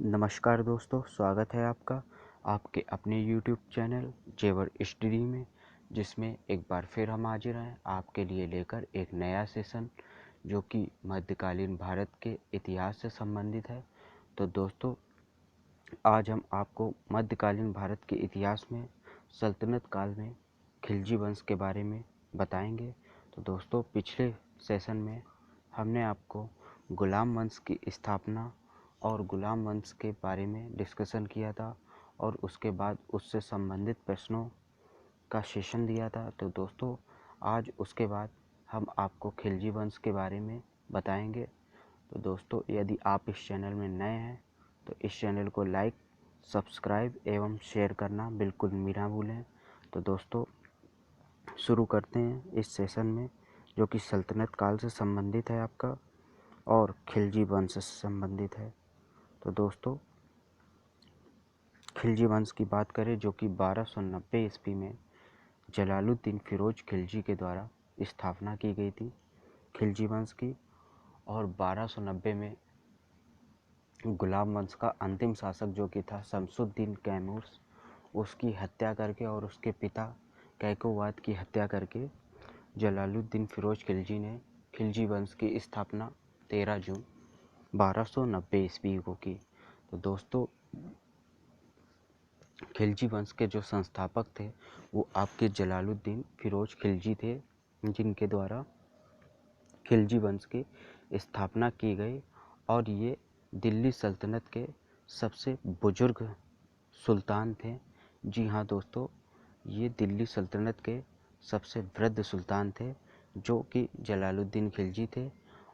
नमस्कार दोस्तों, स्वागत है आपका आपके अपने YouTube चैनल जेवर स्टडी में, जिसमें एक बार फिर हम हाजिर हैं आपके लिए लेकर एक नया सेशन जो कि मध्यकालीन भारत के इतिहास से संबंधित है। तो दोस्तों, आज हम आपको मध्यकालीन भारत के इतिहास में सल्तनत काल में खिलजी वंश के बारे में बताएंगे। तो दोस्तों, पिछले सेशन में हमने आपको गुलाम वंश की स्थापना और गुलाम वंश के बारे में डिस्कशन किया था और उसके बाद उससे संबंधित प्रश्नों का सेशन दिया था। तो दोस्तों, आज उसके बाद हम आपको खिलजी वंश के बारे में बताएंगे। तो दोस्तों, यदि आप इस चैनल में नए हैं तो इस चैनल को लाइक, सब्सक्राइब एवं शेयर करना बिल्कुल भी ना भूलें। तो दोस्तों, शुरू करते हैं इस सेशन में, जो कि सल्तनत काल से संबंधित है आपका और खिलजी वंश से संबंधित है। तो दोस्तों, खिलजी वंश की बात करें जो कि 1290 ईस्वी में जलालुद्दीन फिरोज खिलजी के द्वारा स्थापना की गई थी खिलजी वंश की, और 1290 में गुलाम वंश का अंतिम शासक जो कि था शमसुद्दीन कैमूर, उसकी हत्या करके और उसके पिता कैकोवाद की हत्या करके जलालुद्दीन फिरोज खिलजी ने खिलजी वंश की स्थापना 13 जून 1290 ईस्वी को की। तो दोस्तों, खिलजी वंश के जो संस्थापक थे वो आपके जलालुद्दीन फिरोज खिलजी थे, जिनके द्वारा खिलजी वंश की स्थापना की गई और ये दिल्ली सल्तनत के सबसे बुजुर्ग सुल्तान थे। जी हाँ दोस्तों, ये दिल्ली सल्तनत के सबसे वृद्ध सुल्तान थे जो कि जलालुद्दीन खिलजी थे,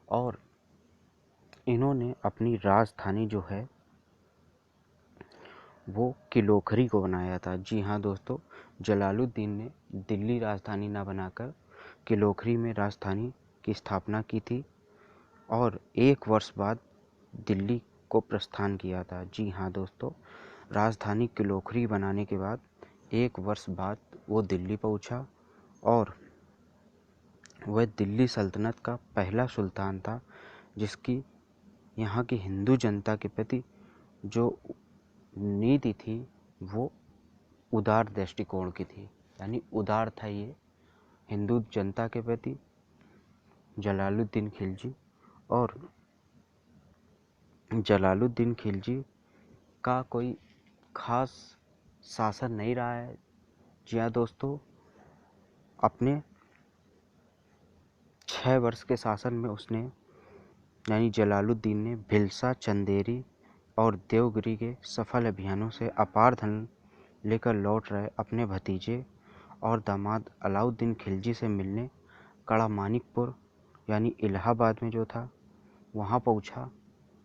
और इन्होंने अपनी राजधानी जो है वो किलोखरी को बनाया था। जी हाँ दोस्तों, जलालुद्दीन ने दिल्ली राजधानी ना बनाकर किलोखरी में राजधानी की स्थापना की थी और 1 वर्ष बाद दिल्ली को प्रस्थान किया था। जी हाँ दोस्तों, राजधानी किलोखरी बनाने के बाद 1 वर्ष बाद वो दिल्ली पहुंचा और वह दिल्ली सल्तनत का पहला सुल्तान था जिसकी यहाँ की हिंदू जनता के प्रति जो नीति थी वो उदार दृष्टिकोण की थी, यानी उदार था ये हिंदू जनता के प्रति जलालुद्दीन खिलजी। और जलालुद्दीन खिलजी का कोई खास शासन नहीं रहा है। जी हाँ दोस्तों, अपने 6 वर्ष के शासन में उसने, यानी जलालुद्दीन ने भिलसा, चंदेरी और देवगिरी के सफल अभियानों से अपार धन लेकर लौट रहे अपने भतीजे और दामाद अलाउद्दीन खिलजी से मिलने कड़ा मानिकपुर यानी इलाहाबाद में जो था वहाँ पहुँचा,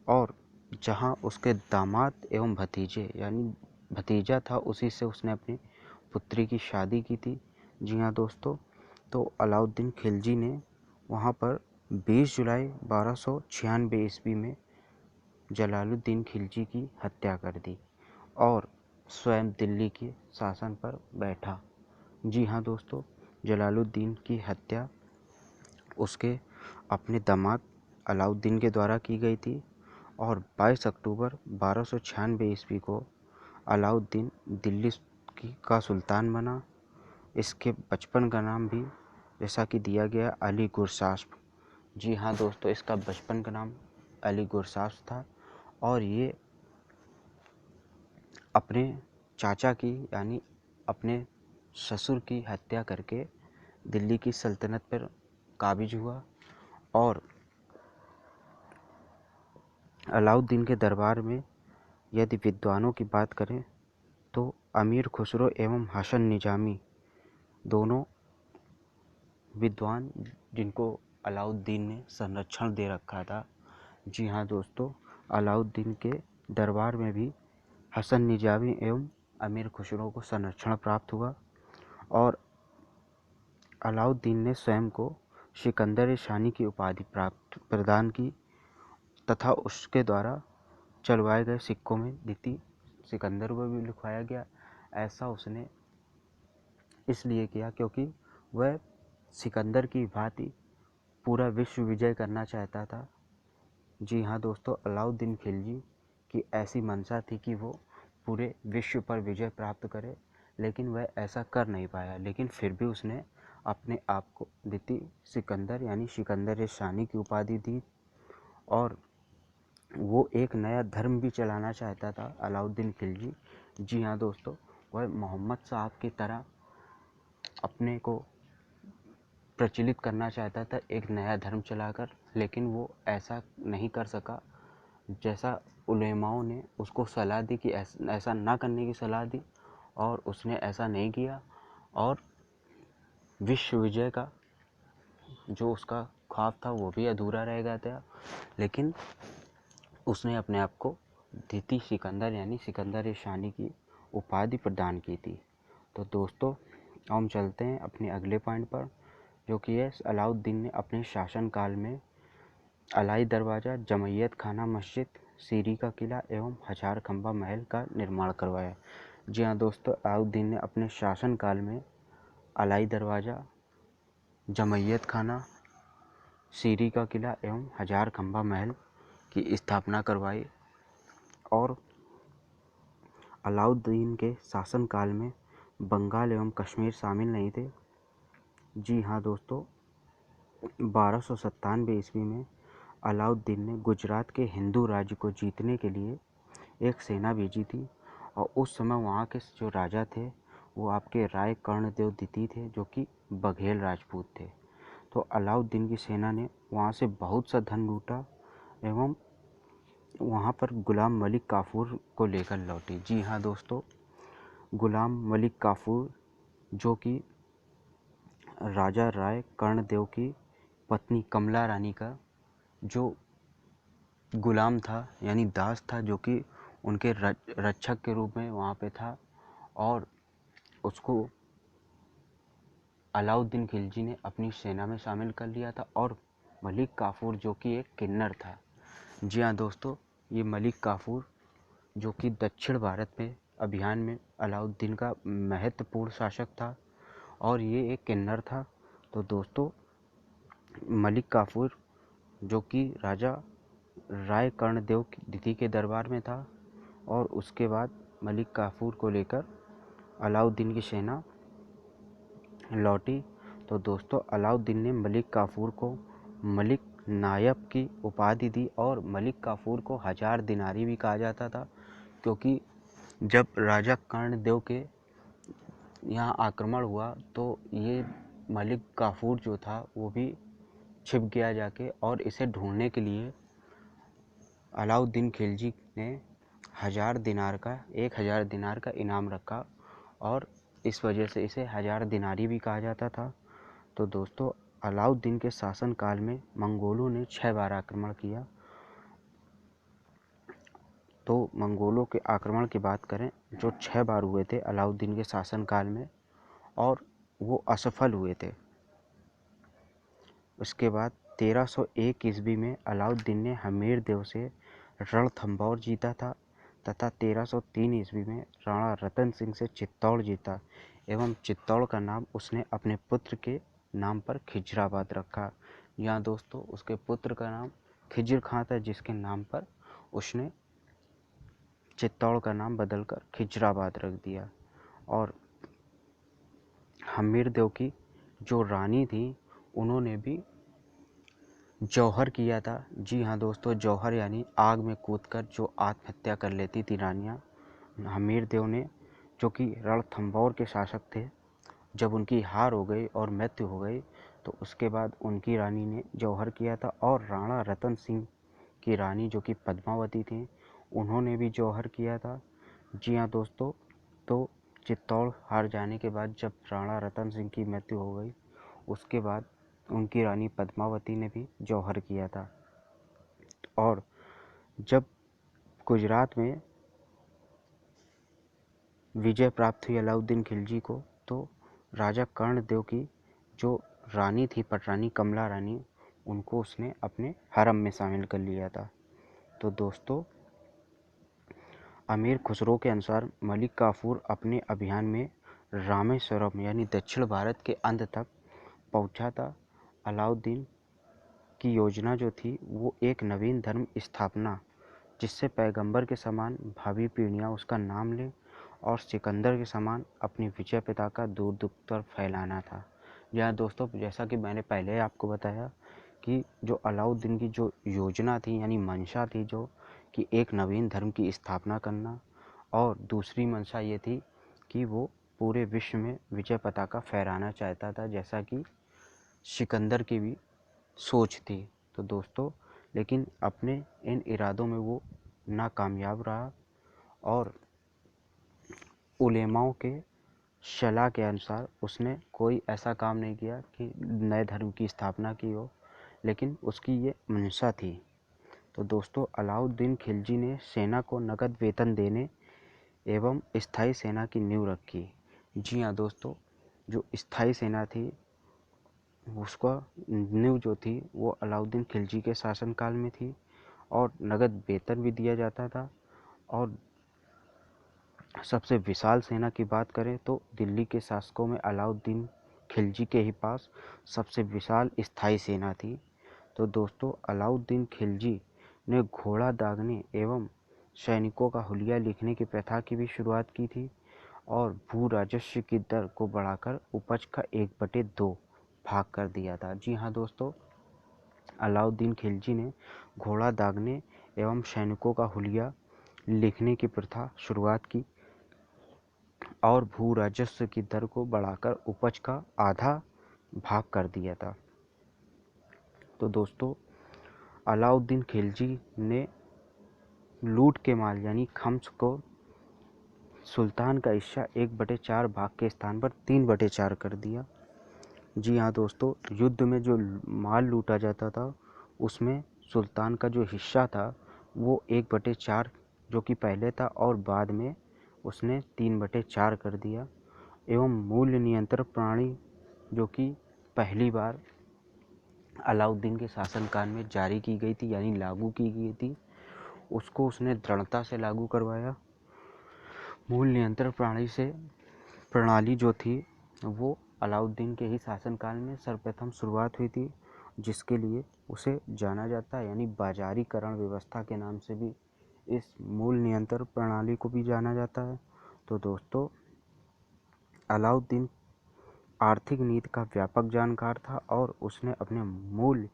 और जहाँ उसके दामाद एवं भतीजे यानी भतीजा था उसी से उसने अपनी पुत्री की शादी की थी। जी हाँ दोस्तों, तो अलाउद्दीन खिलजी ने वहाँ पर 20 जुलाई 1296 ईस्वी में जलालुद्दीन खिलजी की हत्या कर दी और स्वयं दिल्ली के शासन पर बैठा। जी हाँ दोस्तों, जलालुद्दीन की हत्या उसके अपने दामाद अलाउद्दीन के द्वारा की गई थी और 22 अक्टूबर 1296 ईस्वी को अलाउद्दीन दिल्ली का सुल्तान बना। इसके बचपन का नाम भी जैसा कि दिया गया अली गुरसास्प। जी हाँ दोस्तों, इसका बचपन का नाम अली गुरसास्प था और ये अपने चाचा की यानी अपने ससुर की हत्या करके दिल्ली की सल्तनत पर काबिज हुआ। और अलाउद्दीन के दरबार में यदि विद्वानों की बात करें तो अमीर खुसरो एवं हसन निजामी दोनों विद्वान जिनको अलाउद्दीन ने संरक्षण दे रखा था। जी हाँ दोस्तों, अलाउद्दीन के दरबार में भी हसन निजामी एवं अमीर खुसरो को संरक्षण प्राप्त हुआ और अलाउद्दीन ने स्वयं को सिकंदर शानी की उपाधि प्रदान की तथा उसके द्वारा चलवाए गए सिक्कों में नीति सिकंदर को भी लिखवाया गया। ऐसा उसने इसलिए किया क्योंकि वह सिकंदर की भांति पूरा विश्व विजय करना चाहता था। जी हाँ दोस्तों, अलाउद्दीन खिलजी कि ऐसी मंशा थी कि वो पूरे विश्व पर विजय प्राप्त करे, लेकिन वह ऐसा कर नहीं पाया। लेकिन फिर भी उसने अपने आप को द्वितीय सिकंदर यानी सिकंदर-ए-शानी की उपाधि दी और वो एक नया धर्म भी चलाना चाहता था अलाउद्दीन खिलजी। जी हाँ दोस्तों, वह मोहम्मद साहब की तरह अपने को प्रचलित करना चाहता था एक नया धर्म चलाकर, लेकिन वो ऐसा नहीं कर सका। जैसा उलेमाओं ने उसको सलाह दी कि ऐसा ना करने की सलाह दी, और उसने ऐसा नहीं किया और विश्व विजय का जो उसका ख्वाब था वो भी अधूरा रह गया था। लेकिन उसने अपने आप को द्वितीय सिकंदर यानी सिकंदर-ए-शानी की उपाधि प्रदान की थी। तो दोस्तों, हम चलते हैं अपने अगले पॉइंट पर, जो कि है अलाउद्दीन ने अपने शासनकाल में अलाई दरवाज़ा, जमैयत खाना मस्जिद, सीरी का किला एवं हजार खंबा महल का निर्माण करवाया। जी हाँ दोस्तों, अलाउद्दीन ने अपने शासनकाल में अलाई दरवाज़ा, जमैयत खाना, सीरी का किला एवं हजार खंबा महल की स्थापना करवाई। और अलाउद्दीन के शासनकाल में बंगाल एवं कश्मीर शामिल नहीं थे। जी हाँ दोस्तों, 1297 ईस्वी में अलाउद्दीन ने गुजरात के हिंदू राज्य को जीतने के लिए एक सेना भेजी थी, और उस समय वहाँ के जो राजा थे वो आपके राय कर्णदेव द्वितीय थे, जो कि बघेल राजपूत थे। तो अलाउद्दीन की सेना ने वहाँ से बहुत सा धन लूटा एवं वहाँ पर गुलाम मलिक काफूर को लेकर लौटी। जी हाँ दोस्तों, गुलाम मलिक काफूर जो कि राजा राय कर्णदेव की पत्नी कमला रानी का जो गुलाम था यानी दास था, जो कि उनके रक्षक के रूप में वहाँ पे था, और उसको अलाउद्दीन खिलजी ने अपनी सेना में शामिल कर लिया था। और मलिक काफूर जो कि एक किन्नर था। जी हाँ दोस्तों, ये मलिक काफूर जो कि दक्षिण भारत में अभियान में अलाउद्दीन का महत्वपूर्ण शासक था, और ये एक किन्नर था। तो दोस्तों, मलिक काफूर जो कि राजा राय कर्णदेव द्वितीय के दरबार में था, और उसके बाद मलिक काफूर को लेकर अलाउद्दीन की सेना लौटी। तो दोस्तों, अलाउद्दीन ने मलिक काफूर को मलिक नायब की उपाधि दी, और मलिक काफूर को हजार दिनारी भी कहा जाता था, क्योंकि जब राजा कर्णदेव के यहाँ आक्रमण हुआ तो ये मलिक काफूर जो था वो भी छिप गया जाके, और इसे ढूंढने के लिए अलाउद्दीन खिलजी ने 1000 दिनार का इनाम रखा, और इस वजह से इसे 1000 दिनारी भी कहा जाता था। तो दोस्तों, अलाउद्दीन के शासनकाल में मंगोलों ने 6 बार आक्रमण किया। तो मंगोलों के आक्रमण की बात करें, जो 6 बार हुए थे अलाउद्दीन के शासनकाल में, और वो असफल हुए थे। उसके बाद 1301 ईस्वी में अलाउद्दीन ने हमीरदेव से रणथंभौर जीता था, तथा 1303 ईस्वी में राणा रतन सिंह से चित्तौड़ जीता, एवं चित्तौड़ का नाम उसने अपने पुत्र के नाम पर खिजराबाद रखा। यहाँ दोस्तों, उसके पुत्र का नाम खिजर खां था, जिसके नाम पर उसने चित्तौड़ का नाम बदलकर खिजराबाद रख दिया। और हमीरदेव की जो रानी थी उन्होंने भी जौहर किया था। जी हाँ दोस्तों, जौहर यानी आग में कूदकर जो आत्महत्या कर लेती थी रानियाँ। हमीरदेव ने, जो कि रणथंभौर के शासक थे, जब उनकी हार हो गई और मृत्यु हो गई, तो उसके बाद उनकी रानी ने जौहर किया था। और राणा रतन सिंह की रानी जो कि पद्मावती थी, उन्होंने भी जौहर किया था। जी हाँ दोस्तों, तो चित्तौड़ हार जाने के बाद जब राणा रतन सिंह की मृत्यु हो गई, उसके बाद उनकी रानी पद्मावती ने भी जौहर किया था। और जब गुजरात में विजय प्राप्त हुई अलाउद्दीन खिलजी को, तो राजा कर्णदेव की जो रानी थी, पटरानी कमला रानी, उनको उसने अपने हरम में शामिल कर लिया था। तो दोस्तों, अमीर खुसरो के अनुसार मलिक काफूर अपने अभियान में रामेश्वरम यानी दक्षिण भारत के अंत तक पहुंचा था। अलाउद्दीन की योजना जो थी वो एक नवीन धर्म स्थापना जिससे पैगंबर के समान भावी पीढ़ियाँ उसका नाम लें और सिकंदर के समान अपनी विजय पिता का दूर दूर तक फैलाना था। जी हाँ दोस्तों, जैसा कि मैंने पहले आपको बताया कि जो अलाउद्दीन की जो योजना थी यानी मंशा थी, जो कि एक नवीन धर्म की स्थापना करना, और दूसरी मंशा ये थी कि वो पूरे विश्व में विजय पताका फहराना चाहता था, जैसा कि सिकंदर की भी सोच थी। तो दोस्तों, लेकिन अपने इन इरादों में वो नाकामयाब रहा और उलेमाओं के सलाह के अनुसार उसने कोई ऐसा काम नहीं किया कि नए धर्म की स्थापना की हो, लेकिन उसकी ये मंशा थी। तो दोस्तों, अलाउद्दीन खिलजी ने सेना को नकद वेतन देने एवं स्थायी सेना की नींव रखी। जी हाँ दोस्तों, जो स्थायी सेना थी उसका नींव जो थी वो अलाउद्दीन खिलजी के शासनकाल में थी, और नगद वेतन भी दिया जाता था। और सबसे विशाल सेना की बात करें तो दिल्ली के शासकों में अलाउद्दीन खिलजी के ही पास सबसे विशाल स्थायी सेना थी। तो दोस्तों, अलाउद्दीन खिलजी ने घोड़ा दागने एवं सैनिकों का हुलिया लिखने की प्रथा की भी शुरुआत की थी, और भू राजस्व की दर को बढ़ाकर उपज का 1/2 भाग कर दिया था। जी हाँ दोस्तों, अलाउद्दीन खिलजी ने घोड़ा दागने एवं सैनिकों का हुलिया लिखने की प्रथा शुरुआत की और भू राजस्व की दर को बढ़ाकर उपज का आधा भाग कर दिया था। तो दोस्तों, अलाउद्दीन खिलजी ने लूट के माल यानी खम्स को सुल्तान का हिस्सा 1/4 भाग के स्थान पर 3/4 कर दिया। जी हाँ दोस्तों, युद्ध में जो माल लूटा जाता था उसमें सुल्तान का जो हिस्सा था वो 1/4 जो कि पहले था, और बाद में उसने 3/4 कर दिया। एवं मूल्य नियंत्रण प्रणाली जो कि पहली बार अलाउद्दीन के शासनकाल में जारी की गई थी यानी लागू की गई थी, उसको उसने दृढ़ता से लागू करवाया। मूल नियंत्रण प्रणाली जो थी वो अलाउद्दीन के ही शासनकाल में सर्वप्रथम शुरुआत हुई थी, जिसके लिए उसे जाना जाता है यानी बाजारीकरण व्यवस्था के नाम से भी इस मूल नियंत्रण प्रणाली को भी जाना जाता है। तो दोस्तों, अलाउद्दीन आर्थिक नीति का व्यापक जानकार था और उसने अपने मूल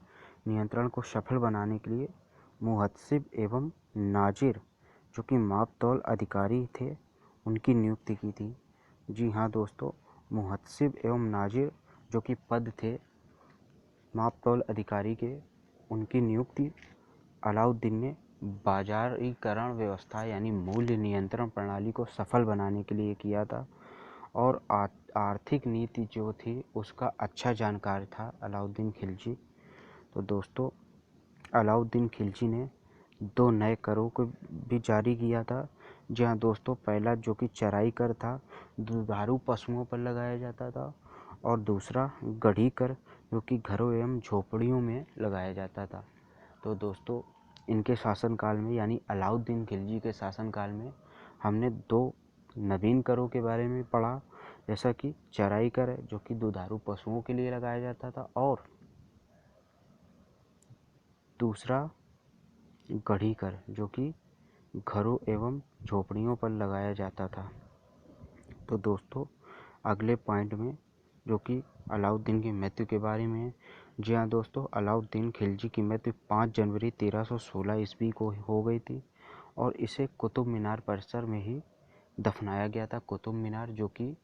नियंत्रण को सफल बनाने के लिए मुहत्सिब एवं नाजिर जो कि मापतौल अधिकारी थे उनकी नियुक्ति की थी। जी हाँ दोस्तों, मुहत्सिब एवं नाजिर जो कि पद थे मापतौल अधिकारी के, उनकी नियुक्ति अलाउद्दीन ने बाजारीकरण व्यवस्था यानी मूल्य नियंत्रण प्रणाली को सफल बनाने के लिए किया था, और आर्थिक नीति जो थी उसका अच्छा जानकार था अलाउद्दीन खिलजी। तो दोस्तों, अलाउद्दीन खिलजी ने 2 नए करों को भी जारी किया था। जी हाँ दोस्तों, पहला जो कि चराई कर था, दुधारू पशुओं पर लगाया जाता था, और दूसरा गढ़ी कर जो कि घरों एवं झोपड़ियों में लगाया जाता था। तो दोस्तों, इनके शासनकाल में यानी अलाउद्दीन खिलजी के शासनकाल में हमने 2 नवीन करों के बारे में पढ़ा, जैसा कि चराई कर है जो कि दुधारू पशुओं के लिए लगाया जाता था, और दूसरा गढ़ी कर जो कि घरों एवं झोपड़ियों पर लगाया जाता था। तो दोस्तों, अगले पॉइंट में जो कि अलाउद्दीन की मृत्यु के बारे में है। जी हाँ दोस्तों, अलाउद्दीन खिलजी की मृत्यु 5 जनवरी 1316 ईस्वी को हो गई थी, और इसे कुतुब मीनार परिसर में ही दफनाया गया था। कुतुब मीनार जो कि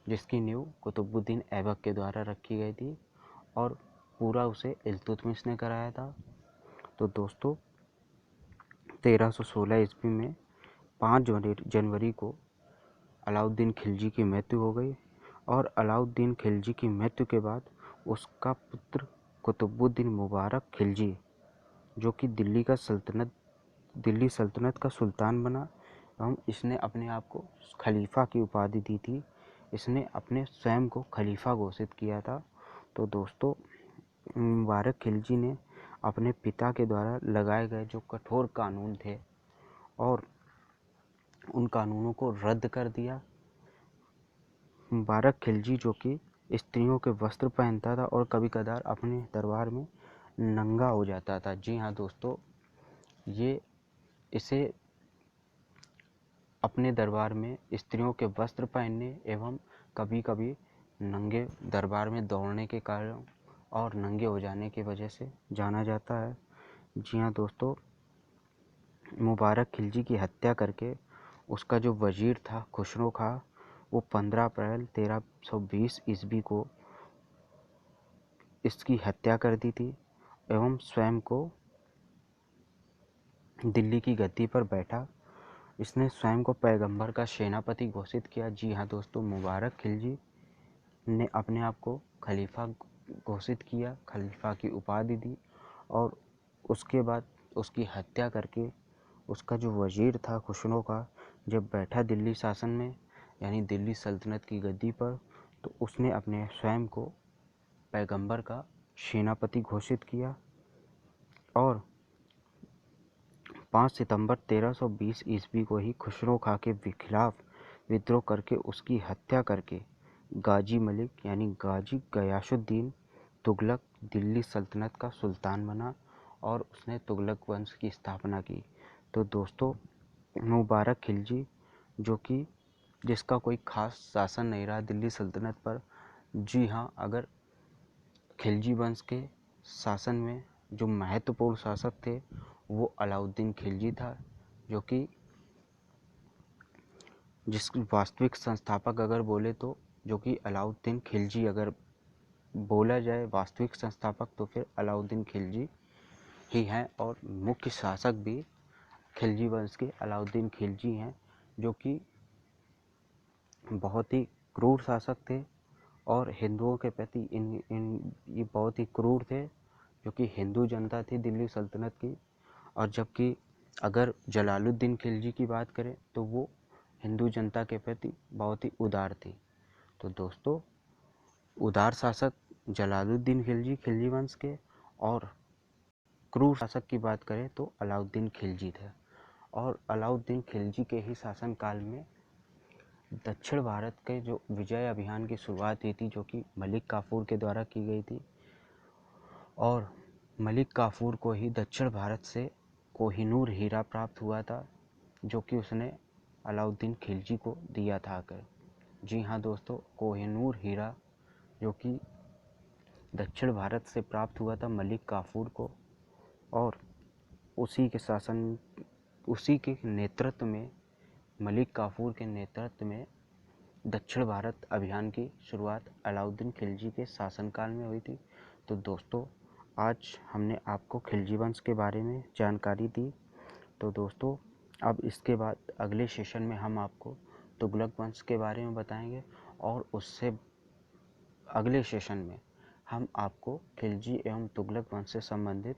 जिसकी नींव कुतुबुद्दीन ऐबक के द्वारा रखी गई थी, और पूरा उसे इल्तुतमिश ने कराया था। तो दोस्तों, 1316 ईस्वी में 5 जनवरी को अलाउद्दीन खिलजी की मृत्यु हो गई, और अलाउद्दीन खिलजी की मृत्यु के बाद उसका पुत्र कुतुबुद्दीन मुबारक खिलजी जो कि दिल्ली सल्तनत का सुल्तान बना, एवं इसने अपने आप को खलीफा की उपाधि दी थी। इसने अपने स्वयं को खलीफा घोषित किया था। तो दोस्तों, मुबारक खिलजी ने अपने पिता के द्वारा लगाए गए जो कठोर कानून थे और उन कानूनों को रद्द कर दिया। मुबारक खिलजी जो कि स्त्रियों के वस्त्र पहनता था और कभी कदार अपने दरबार में नंगा हो जाता था। जी हाँ दोस्तों, ये इसे अपने दरबार में स्त्रियों के वस्त्र पहनने एवं कभी कभी नंगे दरबार में दौड़ने के कारण और नंगे हो जाने की वजह से जाना जाता है। जी हाँ दोस्तों, मुबारक खिलजी की हत्या करके उसका जो वजीर था खुसरो खां, वो 15 अप्रैल 1320 ईस्वी को इसकी हत्या कर दी थी एवं स्वयं को दिल्ली की गद्दी पर बैठा। इसने स्वयं को पैगंबर का सेनापति घोषित किया। जी हाँ दोस्तों, मुबारक खिलजी ने अपने आप को खलीफा घोषित किया, खलीफा की उपाधि दी और उसके बाद उसकी हत्या करके उसका जो वजीर था खुसरो खां, जब बैठा दिल्ली शासन में यानी दिल्ली सल्तनत की गद्दी पर, तो उसने अपने स्वयं को पैगंबर का सेनापति घोषित किया और 5 सितंबर 1320 ईस्वी को ही खुसरो खां के खिलाफ विद्रोह करके उसकी हत्या करके गाजी मलिक यानी गाजी गयासुद्दीन तुगलक दिल्ली सल्तनत का सुल्तान बना और उसने तुगलक वंश की स्थापना की। तो दोस्तों, मुबारक खिलजी जो कि जिसका कोई खास शासन नहीं रहा दिल्ली सल्तनत पर। जी हाँ, अगर खिलजी वंश के शासन में जो महत्वपूर्ण शासक थे वो अलाउद्दीन खिलजी था, जो कि जिसके वास्तविक संस्थापक अगर बोले तो जो कि अलाउद्दीन खिलजी अगर बोला जाए वास्तविक संस्थापक तो फिर अलाउद्दीन खिलजी ही हैं और मुख्य शासक भी खिलजी वंश के अलाउद्दीन खिलजी हैं, जो कि बहुत ही क्रूर शासक थे और हिंदुओं के प्रति ये बहुत ही क्रूर थे, जो कि हिंदू जनता थी दिल्ली सल्तनत की। और जबकि अगर जलालुद्दीन खिलजी की बात करें तो वो हिंदू जनता के प्रति बहुत ही उदार थी। तो दोस्तों, उदार शासक जलालुद्दीन खिलजी खिलजी वंश के और क्रूर शासक की बात करें तो अलाउद्दीन खिलजी थे। और अलाउद्दीन खिलजी के ही शासनकाल में दक्षिण भारत के जो विजय अभियान की शुरुआत हुई थी, जो कि मलिक काफूर के द्वारा की गई थी और मलिक काफूर को ही दक्षिण भारत से कोहिनूर हीरा प्राप्त हुआ था, जो कि उसने अलाउद्दीन खिलजी को दिया था आकर। जी हाँ दोस्तों, कोहिनूर हीरा जो कि दक्षिण भारत से प्राप्त हुआ था मलिक काफूर को और उसी के नेतृत्व में मलिक काफूर के नेतृत्व में दक्षिण भारत अभियान की शुरुआत अलाउद्दीन खिलजी के शासनकाल में हुई थी। तो दोस्तों, आज हमने आपको खिलजी वंश के बारे में जानकारी दी। तो दोस्तों, अब इसके बाद अगले सेशन में हम आपको तुगलक वंश के बारे में बताएंगे और उससे अगले सेशन में हम आपको खिलजी एवं तुगलक वंश से संबंधित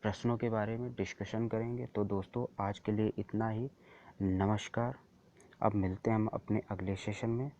प्रश्नों के बारे में डिस्कशन करेंगे। तो दोस्तों, आज के लिए इतना ही। नमस्कार। अब मिलते हैं हम अपने अगले सेशन में।